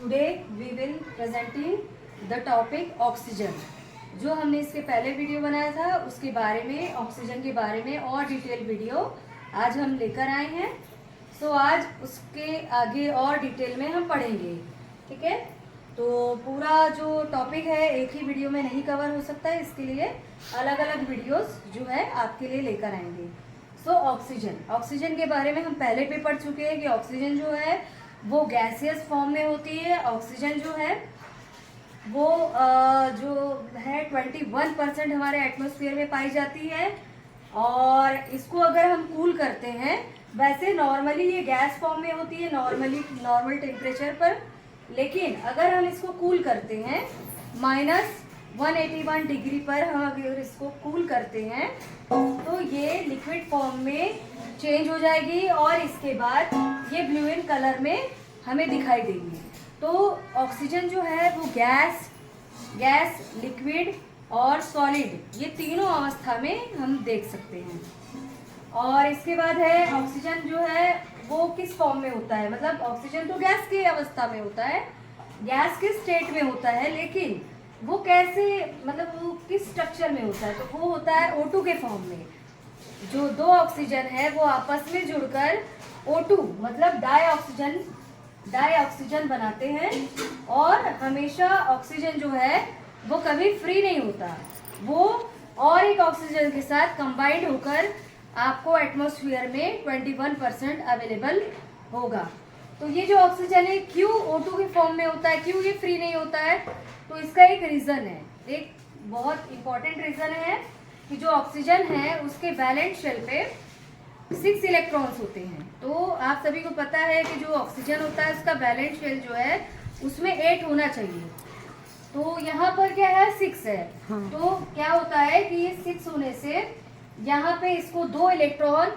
Today we will presenting the topic oxygen. जो हमने इसके पहले वीडियो बनाया था उसके बारे में, ऑक्सीजन के बारे में और डिटेल वीडियो आज हम लेकर आए हैं। सो आज उसके आगे और डिटेल में हम पढ़ेंगे, ठीक है। तो पूरा जो टॉपिक है एक ही वीडियो में नहीं कवर हो सकता है, इसके लिए अलग अलग वीडियोस जो है आपके लिए लेकर आएंगे। सो ऑक्सीजन के बारे में हम पहले भी पढ़ चुके हैं कि ऑक्सीजन जो है वो गैसियस फॉर्म में होती है। ऑक्सीजन जो है वो जो है 21% हमारे एटमॉस्फेयर में पाई जाती है। और इसको अगर हम कूल करते हैं, वैसे नॉर्मली ये गैस फॉर्म में होती है नॉर्मल टेम्परेचर पर, लेकिन अगर हम इसको कूल करते हैं -181 डिग्री पर, हम अगर इसको कूल करते हैं तो ये लिक्विड फॉर्म में चेंज हो जाएगी और इसके बाद ये ब्लू इन कलर में हमें दिखाई देगी। तो ऑक्सीजन जो है वो गैस, लिक्विड और सॉलिड, ये तीनों अवस्था में हम देख सकते हैं। और इसके बाद है ऑक्सीजन जो है वो किस फॉर्म में होता है, मतलब ऑक्सीजन तो गैस की अवस्था में होता है, गैस के स्टेट में होता है, लेकिन वो कैसे, मतलब वो किस स्ट्रक्चर में होता है, तो वो होता है O2 के फॉर्म में। जो दो ऑक्सीजन है वो आपस में जुड़कर O2 मतलब डाइऑक्सीजन बनाते हैं। और हमेशा ऑक्सीजन जो है वो कभी फ्री नहीं होता, वो और एक ऑक्सीजन के साथ कंबाइंड होकर आपको एटमॉस्फेयर में 21% अवेलेबल होगा। तो ये जो ऑक्सीजन है क्यों O2 के फॉर्म में होता है, क्यों ये फ्री नहीं होता है, तो इसका एक रीजन है, एक बहुत इंपॉर्टेंट रीजन है कि जो ऑक्सीजन है उसके वैलेंस शेल पे 6 इलेक्ट्रॉन्स होते हैं। तो आप सभी को पता है कि जो ऑक्सीजन होता है उसका वैलेंस शेल जो है उसमें 8 होना चाहिए, तो यहाँ पर क्या है 6 है। हाँ। तो क्या होता है कि ये 6 होने से यहाँ पे इसको 2 इलेक्ट्रॉन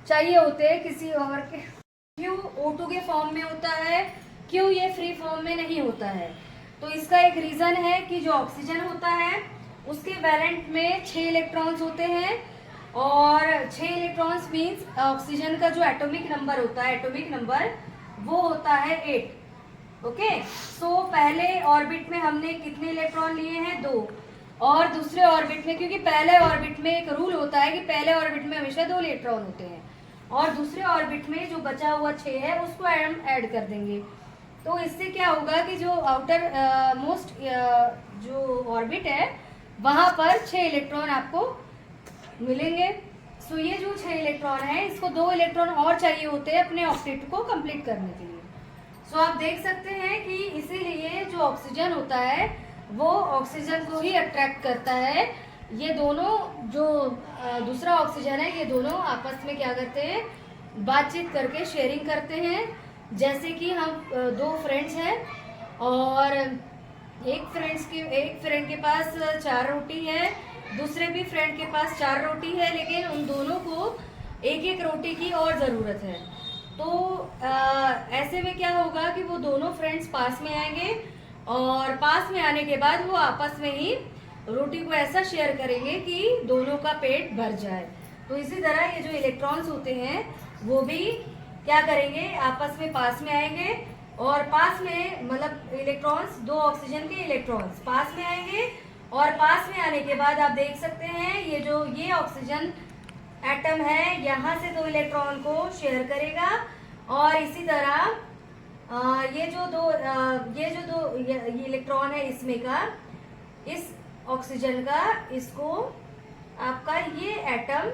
चाहिए होते हैं किसी और के। क्यों O2 के फॉर्म में होता है, क्यों ये फ्री फॉर्म में नहीं होता है, तो इसका एक रीजन है कि जो ऑक्सीजन होता है उसके वैलेंट में 6 इलेक्ट्रॉन्स होते हैं, और 6 इलेक्ट्रॉन्स मीन्स ऑक्सीजन का जो एटॉमिक नंबर होता है, एटॉमिक नंबर वो होता है 8। ओके, सो पहले ऑर्बिट में हमने कितने इलेक्ट्रॉन लिए हैं, 2, और दूसरे ऑर्बिट में, क्योंकि पहले ऑर्बिट में एक रूल होता है कि पहले ऑर्बिट में हमेशा 2 इलेक्ट्रॉन होते हैं, और दूसरे ऑर्बिट में जो बचा हुआ 6 है उसको हम ऐड कर देंगे। तो इससे क्या होगा कि जो आउटर मोस्ट जो ऑर्बिट है वहां पर 6 इलेक्ट्रॉन आपको मिलेंगे। सो ये जो 6 इलेक्ट्रॉन है इसको 2 इलेक्ट्रॉन और चाहिए होते हैं अपने ऑक्टेट को कंप्लीट करने के लिए। सो आप देख सकते हैं कि इसीलिए जो ऑक्सीजन होता है वो ऑक्सीजन को ही अट्रैक्ट करता है। ये दोनों जो दूसरा ऑक्सीजन है, ये दोनों आपस में क्या करते हैं, बातचीत करके शेयरिंग करते हैं। जैसे कि हम 2 फ्रेंड्स हैं और एक फ्रेंड के पास 4 रोटी है, दूसरे भी फ्रेंड के पास 4 रोटी है, लेकिन उन दोनों को एक एक रोटी की और ज़रूरत है। तो ऐसे में क्या होगा कि वो दोनों फ्रेंड्स पास में आएंगे और पास में आने के बाद वो आपस में ही रोटी को ऐसा शेयर करेंगे कि दोनों का पेट भर जाए। तो इसी तरह ये जो इलेक्ट्रॉन्स होते हैं वो भी क्या करेंगे, आपस में पास में आएंगे, और पास में मतलब इलेक्ट्रॉन्स, 2 ऑक्सीजन के इलेक्ट्रॉन्स पास में आएंगे, और पास में आने के बाद आप देख सकते हैं ये ऑक्सीजन एटम है यहाँ से 2 इलेक्ट्रॉन को शेयर करेगा, और इसी तरह ये जो दो इलेक्ट्रॉन है इसमें का, इस ऑक्सीजन का, इसको आपका ये एटम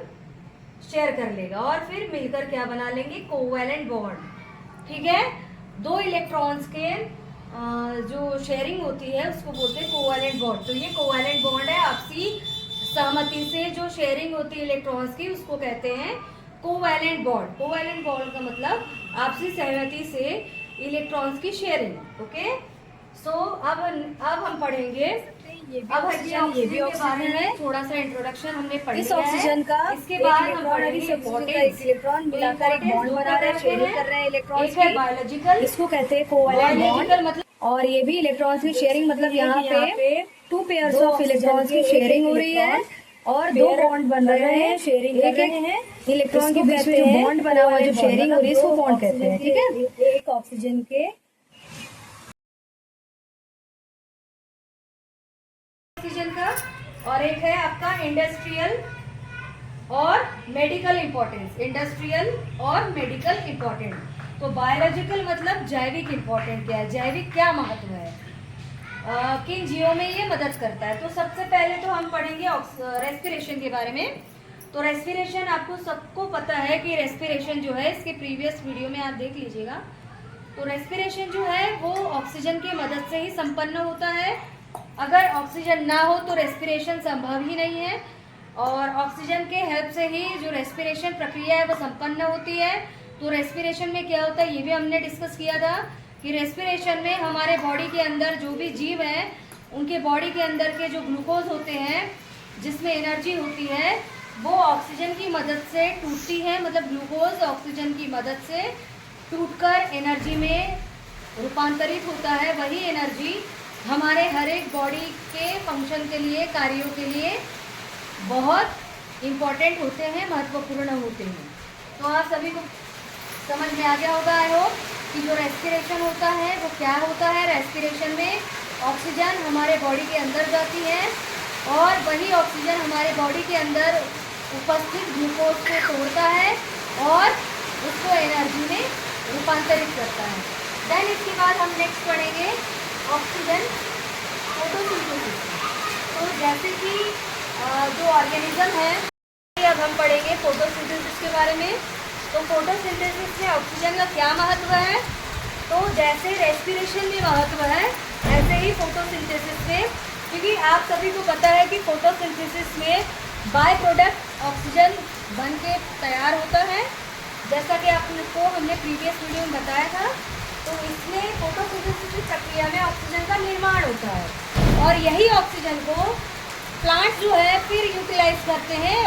शेयर कर लेगा और फिर मिलकर क्या बना लेंगे, कोवैलेंट बॉन्ड। ठीक है, 2 इलेक्ट्रॉन्स के जो शेयरिंग होती है उसको बोलते हैं कोवैलेंट बॉन्ड। तो ये कोवैलेंट बॉन्ड है, आपसी सहमति से जो शेयरिंग होती है इलेक्ट्रॉन्स की उसको कहते हैं कोवैलेंट बॉन्ड। कोवैलेंट बॉन्ड का मतलब आपसी सहमति से इलेक्ट्रॉन्स की शेयरिंग। ओके, सो अब हम पढ़ेंगे अब ये भी ऑक्सीजन है, थोड़ा सा इंट्रोडक्शन हमने पढ़ लिया है। ऑक्सीजन का इसके बाद हम पढ़ेंगे इलेक्ट्रॉन मिलाकर एक बॉन्ड बना रहे हैं, शेयरिंग कर रहे हैं इलेक्ट्रॉन्स एक है बायोलॉजिकल, इसको कहते हैं कोवैलेंट बॉन्ड, मतलब, और ये भी इलेक्ट्रॉन्स की शेयरिंग, मतलब यहाँ पे 2 पेयर्स ऑफ इलेक्ट्रॉन्स की शेयरिंग हो रही है और 2 बॉन्ड बन रहे हैं, शेयरिंग कर रहे हैं इलेक्ट्रॉन के बीच में जो बॉन्ड बना हुआ है, जो शेयरिंग हो रही है इसको बॉन्ड कहते हैं। ठीक है, एक ऑक्सीजन के ऑक्सीजन का, और एक है आपका इंडस्ट्रियल और मेडिकल इम्पोर्टेंस। इंडस्ट्रियल और मेडिकल इम्पोर्टेंट। तो बायोलॉजिकल मतलब जैविक इम्पोर्टेंट क्या है, जैविक क्या महत्व है, किन जीवों में ये मदद करता है। तो सबसे पहले तो हम पढ़ेंगे रेस्पिरेशन के बारे में। तो रेस्पिरेशन आपको सबको पता है कि रेस्पिरेशन जो है, इसके प्रीवियस वीडियो में आप देख लीजिएगा। तो रेस्पिरेशन जो है वो ऑक्सीजन की मदद से ही संपन्न होता है। अगर ऑक्सीजन ना हो तो रेस्पिरेशन संभव ही नहीं है, और ऑक्सीजन के हेल्प से ही जो रेस्पिरेशन प्रक्रिया है वो संपन्न होती है। तो रेस्पिरेशन में क्या होता है ये भी हमने डिस्कस किया था कि रेस्पिरेशन में हमारे बॉडी के अंदर जो भी जीव हैं उनके बॉडी के अंदर के जो ग्लूकोज होते हैं जिसमें एनर्जी होती है वो ऑक्सीजन की मदद से टूटती है। मतलब ग्लूकोज ऑक्सीजन की मदद से टूटकर एनर्जी में रूपांतरित होता है। वही एनर्जी हमारे हर एक बॉडी के फंक्शन के लिए, कार्यों के लिए बहुत इम्पोर्टेंट होते हैं, महत्वपूर्ण होते हैं। तो आप सभी को समझ में आ गया होगा आई होप कि जो रेस्पिरेशन होता है वो क्या होता है। रेस्पिरेशन में ऑक्सीजन हमारे बॉडी के अंदर जाती है और वही ऑक्सीजन हमारे बॉडी के अंदर उपस्थित ग्लूकोज को तोड़ता है और उसको एनर्जी में रूपांतरित करता है। देन इसके बाद हम नेक्स्ट पढ़ेंगे ऑक्सीजन फोटोसिंथेसिस। तो जैसे कि जो ऑर्गेनिज्म है, अब हम पढ़ेंगे फोटोसिंथेसिस के बारे में। तो फोटोसिंथेसिस में ऑक्सीजन का क्या महत्व है, तो जैसे रेस्पिरेशन में महत्व है ऐसे ही फोटोसिंथेसिस में, क्योंकि आप सभी को पता है कि फोटोसिंथेसिस में बाय प्रोडक्ट ऑक्सीजन बन के तैयार होता है, जैसा कि आपको हमने प्रीवियस वीडियो में बताया था। तो इसमें फोटोसिंथेसिस की प्रक्रिया में ऑक्सीजन का निर्माण होता है और यही ऑक्सीजन को प्लांट जो है फिर यूटिलाइज करते हैं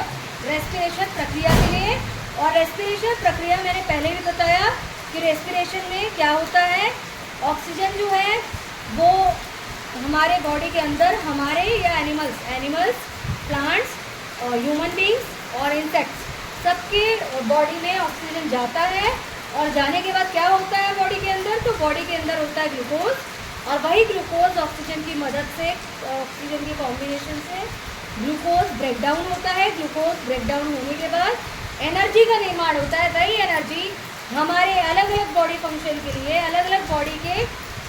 रेस्पिरेशन प्रक्रिया के लिए। और रेस्पिरेशन प्रक्रिया मैंने पहले भी बताया कि रेस्पिरेशन में क्या होता है, ऑक्सीजन जो है वो हमारे बॉडी के अंदर हमारे या एनिमल्स, प्लांट्स और ह्यूमन बींग्स और इंसेक्ट्स सबके बॉडी में ऑक्सीजन जाता है। और जाने के बाद क्या होता है बॉडी के अंदर, तो बॉडी के अंदर होता है ग्लूकोज, और वही ग्लूकोज ऑक्सीजन की मदद से, ऑक्सीजन के कॉम्बिनेशन से ग्लूकोज ब्रेक डाउन होता है। ग्लूकोज ब्रेक डाउन होने के बाद एनर्जी का निर्माण होता है। वही एनर्जी हमारे अलग अलग बॉडी फंक्शन के लिए, अलग अलग बॉडी के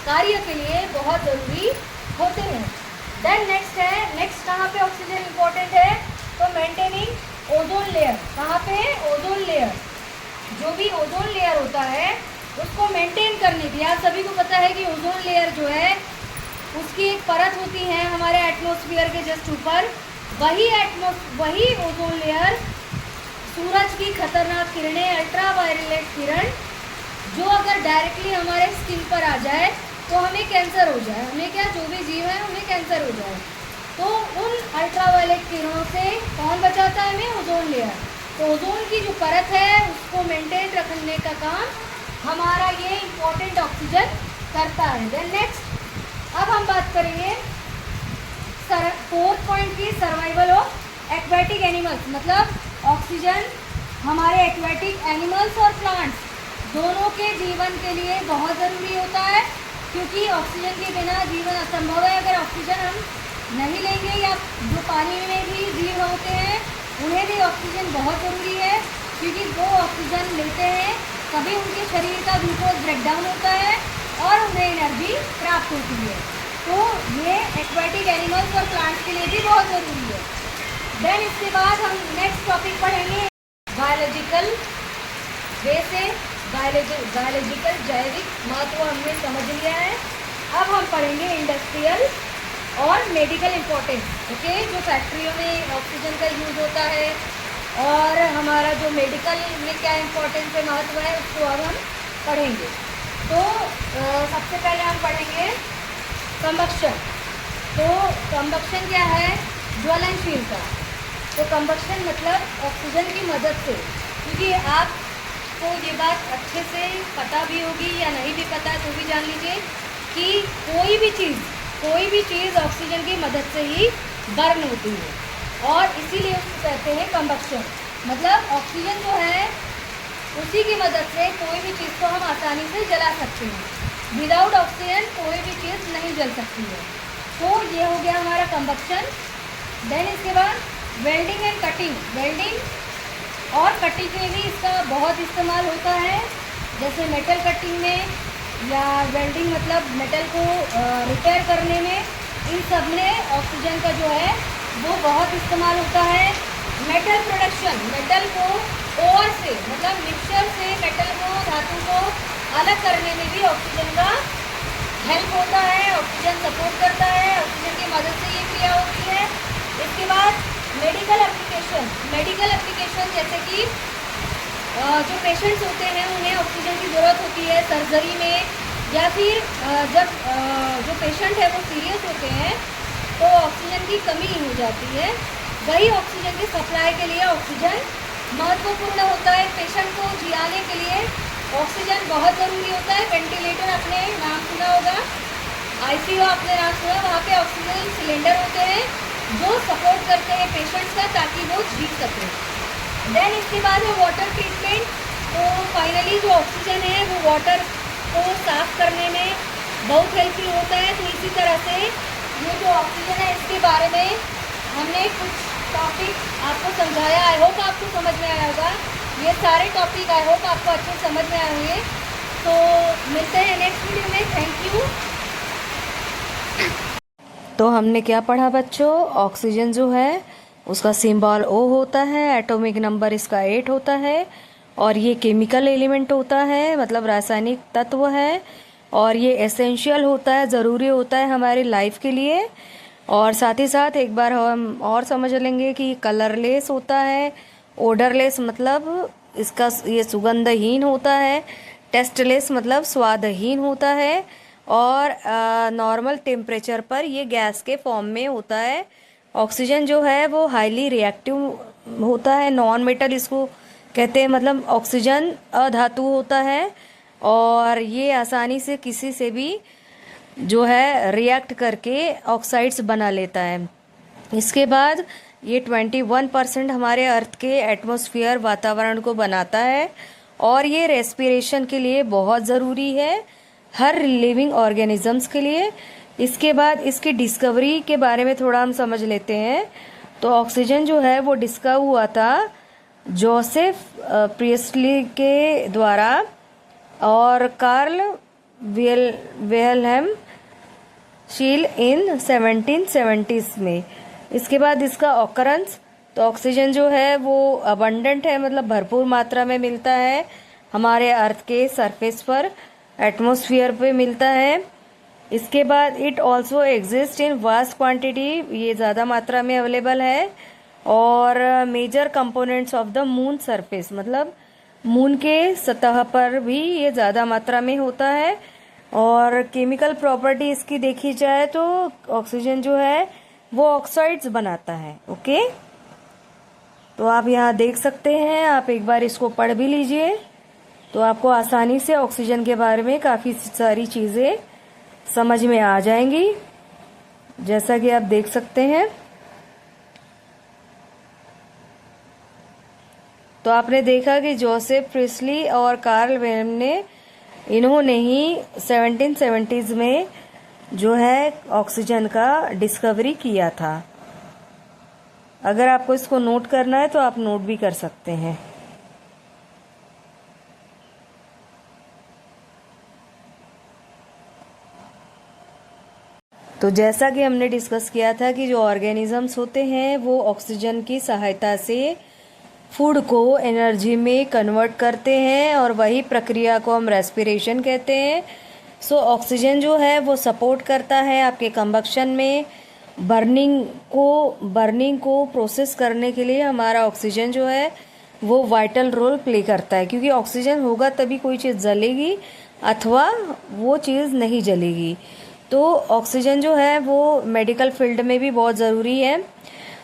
कार्य के लिए बहुत ज़रूरी होते हैं। देन नेक्स्ट कहाँ पे ऑक्सीजन इम्पोर्टेंट है, तो मेंटेनिंग ओजोन लेयर। कहाँ पे है, ओजोन लेयर। जो भी ओजोन लेयर होता है उसको मेंटेन करने की, आप सभी को पता है कि ओजोन लेयर जो है उसकी एक परत होती है हमारे एटमॉस्फेयर के जस्ट ऊपर। वही ओजोन लेयर सूरज की खतरनाक किरणें, अल्ट्रावायलेट किरण जो अगर डायरेक्टली हमारे स्किन पर आ जाए तो हमें कैंसर हो जाए, हमें क्या, जो भी जीव है उन्हें कैंसर हो जाए। तो उन अल्ट्रावायलेट किरणों से कौन बचाता है हमें, ओजोन लेयर। तो ओजोन की जो परत है उसको मेंटेन रखने का काम हमारा ये इम्पोर्टेंट ऑक्सीजन करता है। देन नेक्स्ट अब हम बात करेंगे 4th पॉइंट की, सर्वाइवल ऑफ एक्वेटिक एनिमल्स। मतलब ऑक्सीजन हमारे एक्वेटिक एनिमल्स और प्लांट्स दोनों के जीवन के लिए बहुत ज़रूरी होता है, क्योंकि ऑक्सीजन के बिना जीवन असंभव है। अगर ऑक्सीजन हम नहीं लेंगे, या जो पानी में भी जीव होते हैं उन्हें भी ऑक्सीजन बहुत ज़रूरी है, क्योंकि वो ऑक्सीजन लेते हैं तभी उनके शरीर का ग्लूकोज ब्रेक डाउन होता है और उन्हें एनर्जी प्राप्त होती है। तो ये एक्वेटिक एनिमल्स और प्लांट्स के लिए भी बहुत ज़रूरी है। देन इसके बाद हम नेक्स्ट टॉपिक पढ़ेंगे बायोलॉजिकल वे से। बायोलॉजिकल जैविक महत्व हमने समझ लिया है। अब हम पढ़ेंगे इंडस्ट्रियल और मेडिकल इम्पोर्टेंस। ओके, जो फैक्ट्रियों में ऑक्सीजन का यूज होता है और हमारा जो मेडिकल में क्या इम्पोर्टेंस है, महत्व है, उसको अब हम पढ़ेंगे। तो सबसे पहले हम पढ़ेंगे कंबक्शन। तो कंबक्शन क्या है, ज्वलनशीलता। तो कंबक्शन मतलब ऑक्सीजन की मदद से, क्योंकि आपको ये बात अच्छे से पता भी होगी या नहीं भी पता तो भी जान लीजिए कि कोई भी चीज़ ऑक्सीजन की मदद से ही बर्न होती है, और इसीलिए उसको कहते हैं कंबक्शन। मतलब ऑक्सीजन जो है उसी की मदद से कोई भी चीज़ को हम आसानी से जला सकते हैं। विदाउट ऑक्सीजन कोई भी चीज़ नहीं जल सकती है। तो ये हो गया हमारा कंबक्शन। देन इसके बाद वेल्डिंग एंड कटिंग। वेल्डिंग और कटिंग में भी इसका बहुत इस्तेमाल होता है, जैसे मेटल कटिंग में या वेल्डिंग मतलब मेटल को रिपेयर करने में, इन सब में ऑक्सीजन का जो है वो बहुत इस्तेमाल होता है। मेटल प्रोडक्शन, मेटल को ओर से मतलब मिक्सचर से मेटल को, धातु को अलग करने में भी ऑक्सीजन का हेल्प होता है, ऑक्सीजन सपोर्ट करता है, ऑक्सीजन की मदद से ये क्रिया होती है। इसके बाद मेडिकल एप्लीकेशन। मेडिकल एप्लीकेशन जैसे कि जो पेशेंट्स होते हैं उन्हें ऑक्सीजन की ज़रूरत होती है सर्जरी में, या फिर जब जो पेशेंट है वो सीरियस होते हैं तो ऑक्सीजन की कमी हो जाती है, वही ऑक्सीजन की सप्लाई के लिए ऑक्सीजन महत्वपूर्ण होता है। पेशेंट को जियाने के लिए ऑक्सीजन बहुत ज़रूरी होता है। वेंटिलेटर आपने नाम सुना होगा, आईसीयू आपने नाम सुना, वहाँ पे ऑक्सीजन सिलेंडर होते हैं जो सपोर्ट करते हैं पेशेंट्स का ताकि वो जी सकें। देन इसके बाद है वाटर ट्रीटमेंट। तो फाइनली जो ऑक्सीजन है वो वाटर को साफ करने में बहुत हेल्पफुल होता है। तो इसी तरह से ये जो ऑक्सीजन है इसके बारे में हमने कुछ टॉपिक आपको समझाया। आई होप आपको समझ में आया होगा। ये सारे टॉपिक आई होप आपको अच्छे समझ में आए होंगे। तो मिलते हैं नेक्स्ट वीडियो में। Thank you. तो हमने क्या पढ़ा बच्चों? ऑक्सीजन जो है उसका सिंबल O होता है, एटॉमिक नंबर इसका 8 होता है, और ये केमिकल एलिमेंट होता है, मतलब रासायनिक तत्व है, और ये एसेंशियल होता है, ज़रूरी होता है हमारी लाइफ के लिए। और साथ ही साथ एक बार हम और समझ लेंगे कि कलरलेस होता है, ओडरलेस मतलब इसका ये सुगंधहीन होता है, टेस्टलेस मतलब स्वादहीन होता है, और नॉर्मल टेम्परेचर पर ये गैस के फॉर्म में होता है। ऑक्सीजन जो है वो हाईली रिएक्टिव होता है, नॉन मेटल इसको कहते हैं, मतलब ऑक्सीजन अधातु होता है और ये आसानी से किसी से भी जो है रिएक्ट करके ऑक्साइड्स बना लेता है। इसके बाद ये 21% हमारे अर्थ के एटमॉस्फेयर वातावरण को बनाता है, और ये रेस्पिरेशन के लिए बहुत ज़रूरी है हर लिविंग ऑर्गेनिजम्स के लिए। इसके बाद इसकी डिस्कवरी के बारे में थोड़ा हम समझ लेते हैं। तो ऑक्सीजन जो है वो डिस्कवर हुआ था जोसेफ प्रिस्टली के द्वारा और कार्ल विल्हेल्म शील इन 1770s में। इसके बाद इसका ऑकरेंस, तो ऑक्सीजन जो है वो अबंडेंट है, मतलब भरपूर मात्रा में मिलता है हमारे अर्थ के सरफेस पर, एटमॉस्फेयर पे मिलता है। इसके बाद it also exist in vast quantity, ये ज़्यादा मात्रा में अवेलेबल है, और major components of the moon surface, मतलब मून के सतह पर भी ये ज़्यादा मात्रा में होता है। और केमिकल प्रॉपर्टी इसकी देखी जाए तो ऑक्सीजन जो है वो ऑक्साइड्स बनाता है। ओके, तो आप यहाँ देख सकते हैं, आप एक बार इसको पढ़ भी लीजिए तो आपको आसानी से ऑक्सीजन के बारे में काफ़ी सारी चीज़ें समझ में आ जाएंगी, जैसा कि आप देख सकते हैं। तो आपने देखा कि जोसेफ प्रिस्टली और कार्ल विल्हेम ने, इन्होंने ही 1770s में जो है ऑक्सीजन का डिस्कवरी किया था। अगर आपको इसको नोट करना है तो आप नोट भी कर सकते हैं। तो जैसा कि हमने डिस्कस किया था कि जो ऑर्गेनिजम्स होते हैं वो ऑक्सीजन की सहायता से फूड को एनर्जी में कन्वर्ट करते हैं, और वही प्रक्रिया को हम रेस्पिरेशन कहते हैं। सो ऑक्सीजन जो है वो सपोर्ट करता है आपके कंबक्शन में। बर्निंग को प्रोसेस करने के लिए हमारा ऑक्सीजन जो है वो वाइटल रोल प्ले करता है, क्योंकि ऑक्सीजन होगा तभी कोई चीज़ जलेगी अथवा वो चीज़ नहीं जलेगी। तो ऑक्सीजन जो है वो मेडिकल फील्ड में भी बहुत ज़रूरी है।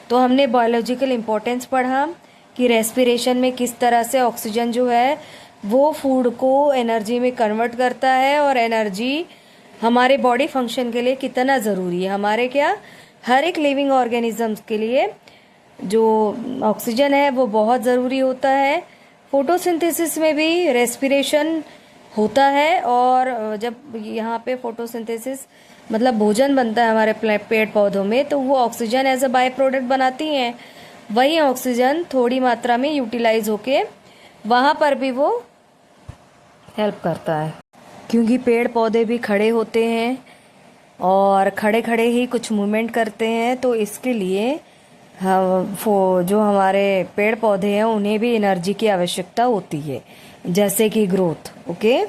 तो हमने बायोलॉजिकल इम्पोर्टेंस पढ़ा कि रेस्पिरेशन में किस तरह से ऑक्सीजन जो है वो फूड को एनर्जी में कन्वर्ट करता है, और एनर्जी हमारे बॉडी फंक्शन के लिए कितना ज़रूरी है, हमारे क्या हर एक लिविंग ऑर्गेनिजम्स के लिए जो ऑक्सीजन है वो बहुत ज़रूरी होता है। फोटोसिंथेसिस में भी रेस्पिरेशन होता है। और जब यहाँ पे फोटोसिंथेसिस मतलब भोजन बनता है हमारे पेड़ पौधों में, तो वो oxygen as a byproduct बनाती हैं। वही ऑक्सीजन थोड़ी मात्रा में यूटिलाइज होके वहाँ पर भी वो हेल्प करता है, क्योंकि पेड़ पौधे भी खड़े होते हैं और खड़े खड़े ही कुछ मूवमेंट करते हैं। तो इसके लिए जो हमारे पेड़ पौधे हैं उन्हें भी एनर्जी की आवश्यकता होती है, जैसे कि ग्रोथ। ओके,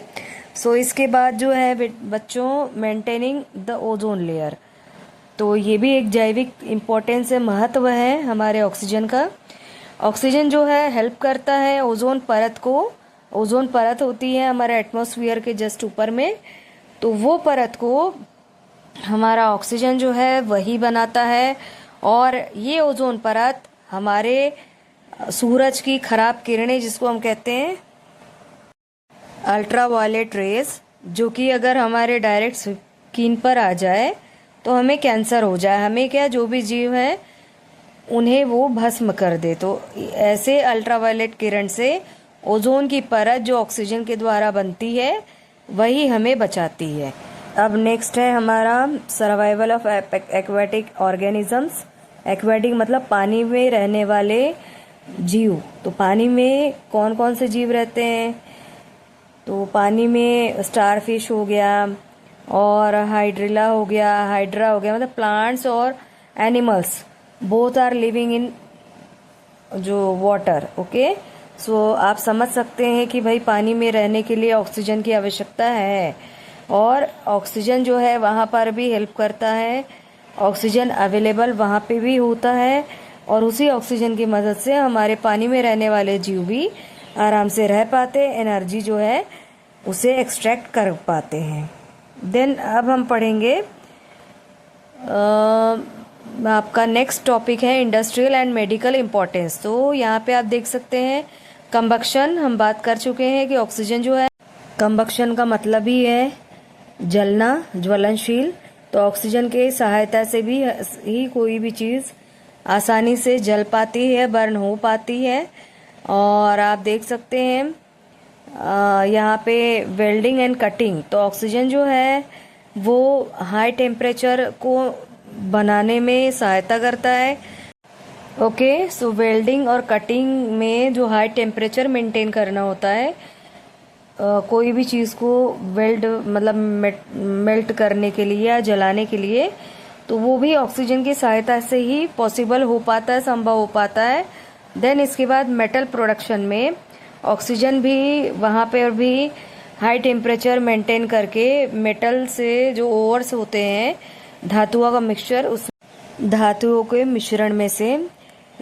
सो इसके बाद जो है बच्चों, मेंटेनिंग द ओजोन लेयर, तो ये भी एक जैविक इम्पोर्टेंस है, महत्व है हमारे ऑक्सीजन का। ऑक्सीजन जो है हेल्प करता है ओजोन परत को। ओजोन परत होती है हमारे एटमॉस्फेयर के जस्ट ऊपर में, तो वो परत को हमारा ऑक्सीजन जो है वही बनाता है। और ये ओजोन परत हमारे सूरज की खराब किरणें, जिसको हम कहते हैं अल्ट्रावायलेट रेज, जो कि अगर हमारे डायरेक्ट स्किन पर आ जाए तो हमें कैंसर हो जाए, हमें क्या, जो भी जीव है उन्हें वो भस्म कर दे। तो ऐसे अल्ट्रावायलेट किरण से ओजोन की परत जो ऑक्सीजन के द्वारा बनती है वही हमें बचाती है। अब नेक्स्ट है हमारा survival of aquatic organisms. Aquatic मतलब पानी में रहने वाले जीव। तो पानी में कौन कौन से जीव रहते हैं? तो पानी में स्टारफिश हो गया और हाइड्रा हो गया, मतलब प्लांट्स और animals both are living in जो वाटर। ओके, सो आप समझ सकते हैं कि भाई पानी में रहने के लिए ऑक्सीजन की आवश्यकता है, और ऑक्सीजन जो है वहाँ पर भी हेल्प करता है। ऑक्सीजन अवेलेबल वहाँ पे भी होता है, और उसी ऑक्सीजन की मदद से हमारे पानी में रहने वाले जीव भी आराम से रह पाते, एनर्जी जो है उसे एक्सट्रैक्ट कर पाते हैं। देन अब हम पढ़ेंगे आपका नेक्स्ट टॉपिक है इंडस्ट्रियल एंड मेडिकल इम्पोर्टेंस। तो यहाँ पे आप देख सकते हैं कंबक्शन, हम बात कर चुके हैं कि ऑक्सीजन जो है, कंबक्शन का मतलब ही है जलना, ज्वलनशील। तो ऑक्सीजन के सहायता से भी ही कोई भी चीज़ आसानी से जल पाती है, बर्न हो पाती है। और आप देख सकते हैं यहाँ पे वेल्डिंग एंड कटिंग। तो ऑक्सीजन जो है वो हाई टेम्परेचर को बनाने में सहायता करता है। ओके, सो वेल्डिंग और कटिंग में जो हाई टेम्परेचर मेंटेन करना होता है, कोई भी चीज़ को वेल्ड मतलब मेल्ट करने के लिए या जलाने के लिए, तो वो भी ऑक्सीजन की सहायता से ही पॉसिबल हो पाता है, संभव हो पाता है। देन इसके बाद मेटल प्रोडक्शन में ऑक्सीजन भी वहाँ पर भी हाई टेम्परेचर मेंटेन करके मेटल से जो ओवर्स होते हैं, धातुओं का मिक्सचर, उस धातुओं के मिश्रण में से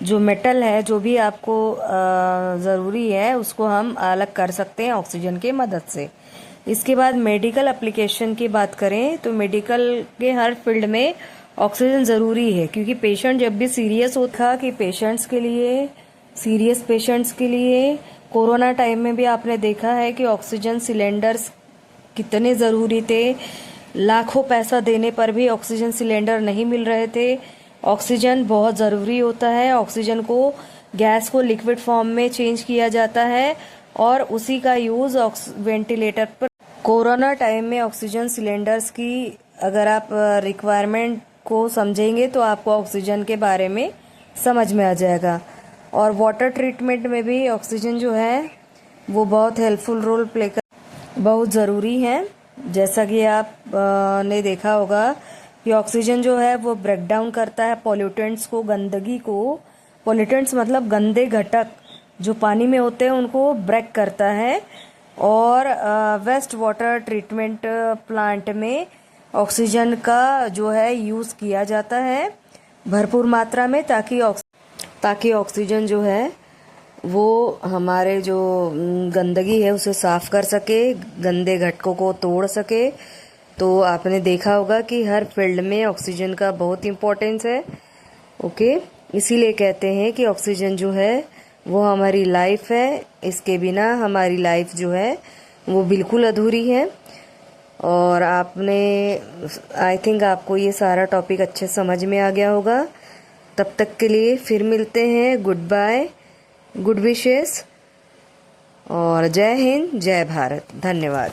जो मेटल है, जो भी आपको ज़रूरी है, उसको हम अलग कर सकते हैं ऑक्सीजन की मदद से। इसके बाद मेडिकल एप्लीकेशन की बात करें तो मेडिकल के हर फील्ड में ऑक्सीजन ज़रूरी है, क्योंकि पेशेंट जब भी सीरियस होता, कि पेशेंट्स के लिए, सीरियस पेशेंट्स के लिए कोरोना टाइम में भी आपने देखा है कि ऑक्सीजन सिलेंडर्स कितने ज़रूरी थे। लाखों पैसा देने पर भी ऑक्सीजन सिलेंडर नहीं मिल रहे थे। ऑक्सीजन बहुत ज़रूरी होता है। ऑक्सीजन को, गैस को लिक्विड फॉर्म में चेंज किया जाता है और उसी का यूज़ वेंटिलेटर पर। कोरोना टाइम में ऑक्सीजन सिलेंडर्स की अगर आप रिक्वायरमेंट को समझेंगे तो आपको ऑक्सीजन के बारे में समझ में आ जाएगा। और वाटर ट्रीटमेंट में भी ऑक्सीजन जो है वो बहुत हेल्पफुल रोल प्ले कर, बहुत ज़रूरी है। जैसा कि आप ने देखा होगा कि ऑक्सीजन जो है वो ब्रेक डाउन करता है पॉल्यूटेंट्स को, गंदगी को। पॉल्यूटेंट्स मतलब गंदे घटक जो पानी में होते हैं उनको ब्रेक करता है। और वेस्ट वाटर ट्रीटमेंट प्लांट में ऑक्सीजन का जो है यूज़ किया जाता है भरपूर मात्रा में, ताकि ऑक्सीजन जो है वो हमारे जो गंदगी है उसे साफ कर सके, गंदे घटकों को तोड़ सके। तो आपने देखा होगा कि हर फील्ड में ऑक्सीजन का बहुत इम्पोर्टेंस है। ओके, इसीलिए कहते हैं कि ऑक्सीजन जो है वो हमारी लाइफ है। इसके बिना हमारी लाइफ जो है वो बिल्कुल अधूरी है। और आपने, आई थिंक आपको ये सारा टॉपिक अच्छे समझ में आ गया होगा। तब तक के लिए फिर मिलते हैं। Goodbye, good wishes. और जय हिंद, जय भारत, धन्यवाद।